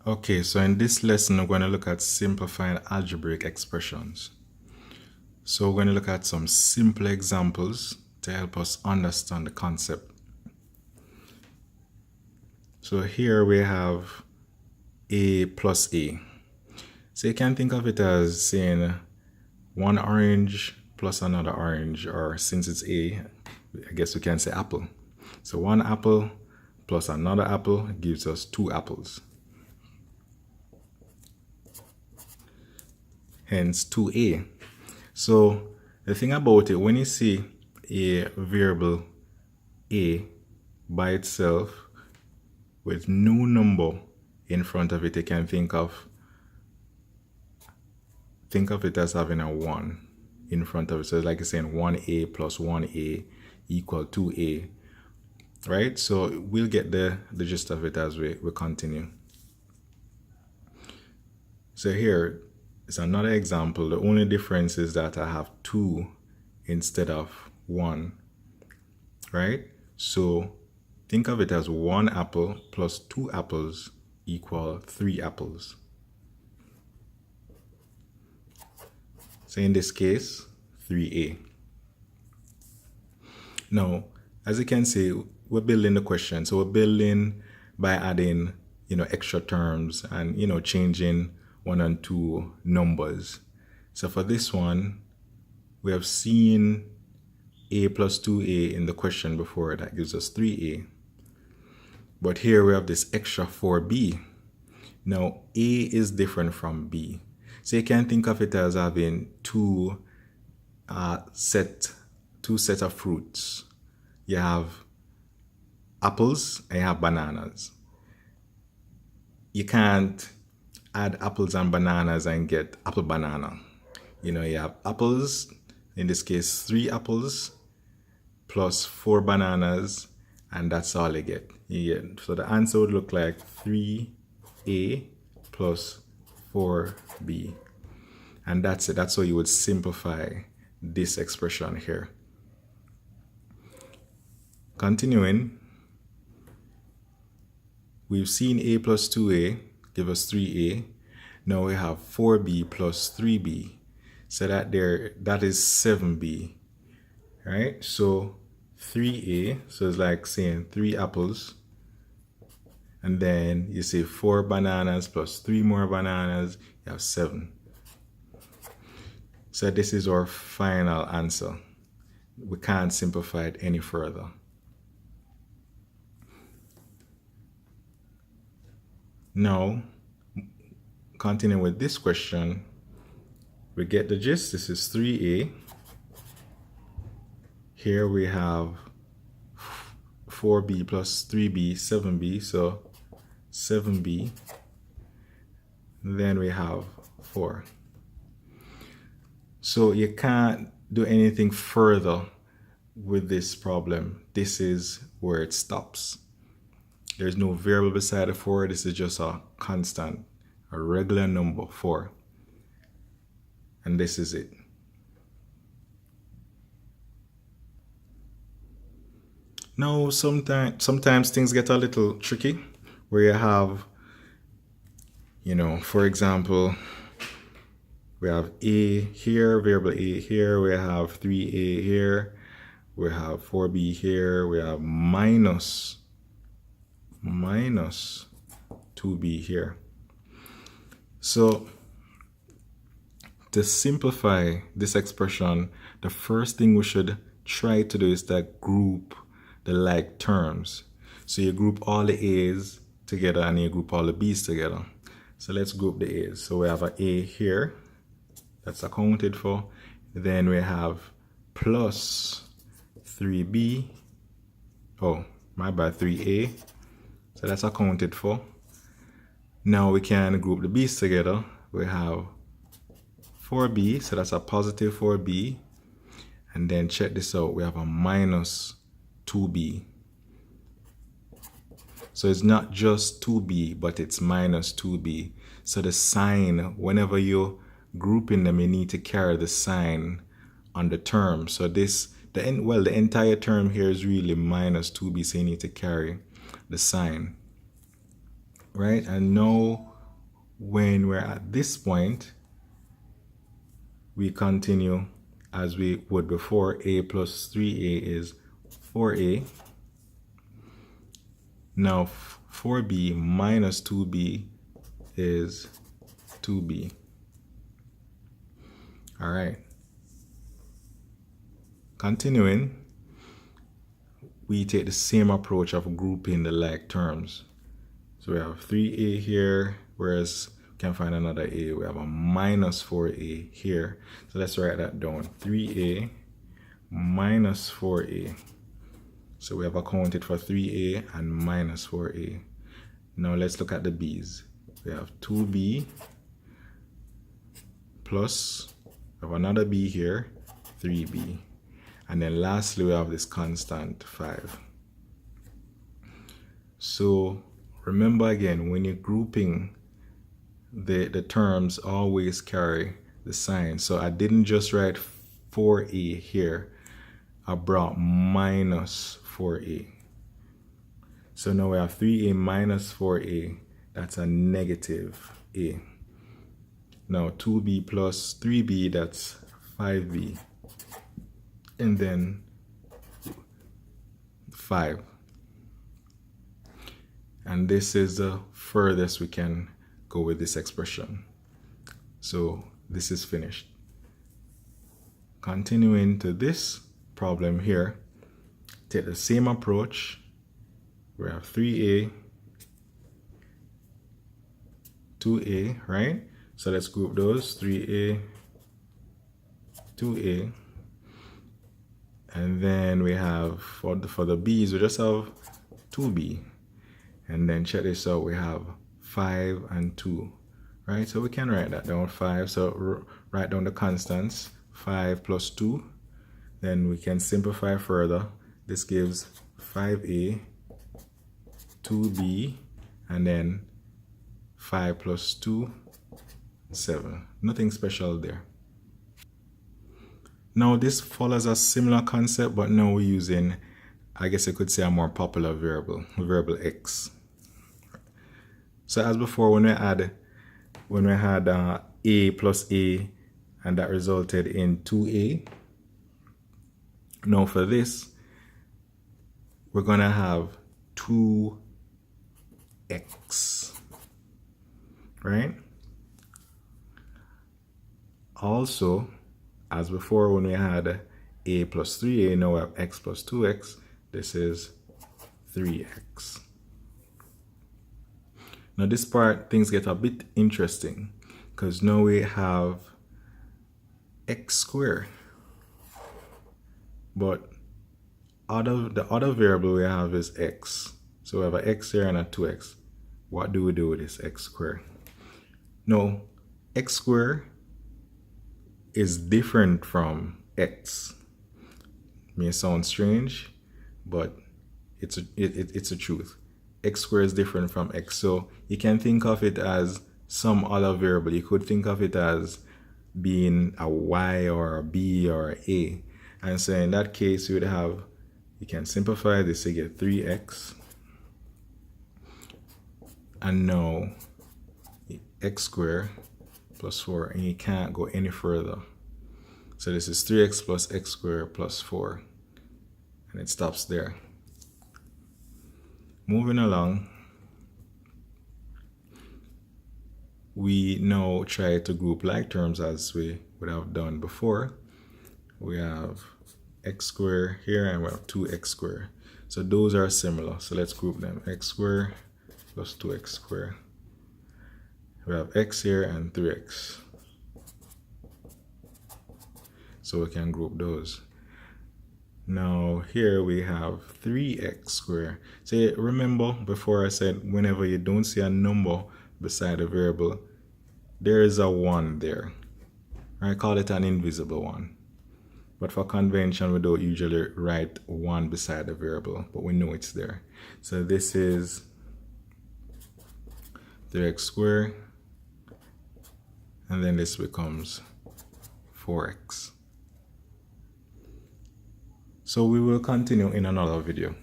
Okay, so in this lesson, we're going to look at simplifying algebraic expressions. So we're going to look at some simple examples to help us understand the concept. So here we have a plus a. So you can think of it as saying one orange plus another orange, or since it's a, I guess we can say apple. So one apple plus another apple gives us two apples. Hence 2a. So the thing about it, when you see a variable a by itself with no number in front of it, you can think of it as having a 1 in front of it. So it's like saying 1a plus 1a equal 2a, right? So we'll get the gist of it as we continue. So here is another example. The only difference is that I have 2 instead of 1, right? So think of it as 1 apple plus 2 apples equal 3 apples. So in this case, 3a. Now, as you can see, we're building the question. So we're building by adding, extra terms and, changing 1 and 2 numbers. So for this one, we have seen a plus 2a in the question before. That gives us 3a. But here we have this extra 4b. Now, a is different from b. So you can think of it as having two set of fruits. You have apples and you have bananas. You can't add apples and bananas and get apple banana. You have apples, in this case 3 apples plus 4 bananas, and that's all you get. So the answer would look like 3a plus 4b. And that's it. That's how you would simplify this expression here. Continuing, we've seen a plus 2a give us 3a. Now we have 4b plus 3b. So that is 7b, right? So 3a, so it's like saying 3 apples. And then you say 4 bananas plus 3 more bananas, you have 7. So this is our final answer. We can't simplify it any further. Now, continuing with this question, we get the gist. This is 3a. Here we have 4b plus 3b, 7b, so 7b. Then we have 4. So you can't do anything further with this problem. This is where it stops. There's no variable beside the 4. This is just a constant, a regular number, 4. And this is it. Now, sometimes things get a little tricky, where you have, for example, we have a here, variable a here, we have 3a here, we have 4b here, we have minus 2b here. So to simplify this expression, the first thing we should try to do is to group the like terms. So you group all the a's together and you group all the b's together. So let's group the a's. So we have an a here, that's accounted for. Then we have plus 3b, oh my bad, 3a, so that's accounted for. Now we can group the b's together. We have 4b, so that's a positive 4b. And then check this out, we have a minus 2b. So it's not just 2b, but it's minus 2b. So the sign, whenever you're grouping them, you need to carry the sign on the term. So the entire term here is really minus 2b, so you need to carry the sign, right? And now when we're at this point, we continue as we would before. A plus 3a is 4a. Now 4b minus 2b is 2b. All right. Continuing, we take the same approach of grouping the like terms. So we have 3a here, whereas we can find another a. We have a minus 4a here. So let's write that down. 3a minus 4a. So we have accounted for 3a and minus 4a. Now let's look at the b's. We have 2b plus, we have another b here, 3b. And then lastly, we have this constant 5. So remember again, when you're grouping, the terms always carry the sign. So I didn't just write 4a here. I brought minus 4a. So now we have 3a minus 4a. That's a negative a. Now 2b plus 3b, that's 5b. And then 5. And this is the furthest we can go with this expression. So this is finished. Continuing to this problem here, take the same approach. We have 3a, 2a, right? So let's group those, 3a, 2a. And then we have, for the b's, we just have 2b. And then check this out, we have 5 and 2, right? So we can write that down, 5. So write down the constants, 5 plus 2. Then we can simplify further. This gives 5a, 2b, and then 5 plus 2, 7. Nothing special there. Now this follows a similar concept, but now we're using, I guess you could say, a more popular variable x. So as before, when we had a plus a, and that resulted in 2a. Now for this, we're gonna have 2x, right? Also, as before, when we had a plus 3a, now we have x plus 2x. This is 3x. Now this part, things get a bit interesting, because now we have x squared. But the other variable we have is x. So we have an x here and a 2x. What do we do with this x squared? Now, x squared is different from x. May sound strange, but it's a truth. X squared is different from x. So you can think of it as some other variable. You could think of it as being a y or a b or a a. And so in that case, you would have, you can simplify this to get 3x. And now x squared plus 4, and you can't go any further. So this is 3x plus x squared plus 4, and it stops there. Moving along, we now try to group like terms as we would have done before. We have x squared here and we have 2x squared. So those are similar. So let's group them. X squared plus 2x squared. We have x here and 3x. So we can group those. Now here we have 3x squared. So remember before I said whenever you don't see a number beside a variable, there is a 1 there. I call it an invisible one. But for convention, we don't usually write 1 beside a variable, but we know it's there. So this is 3x squared, and then this becomes 4x. So we will continue in another video.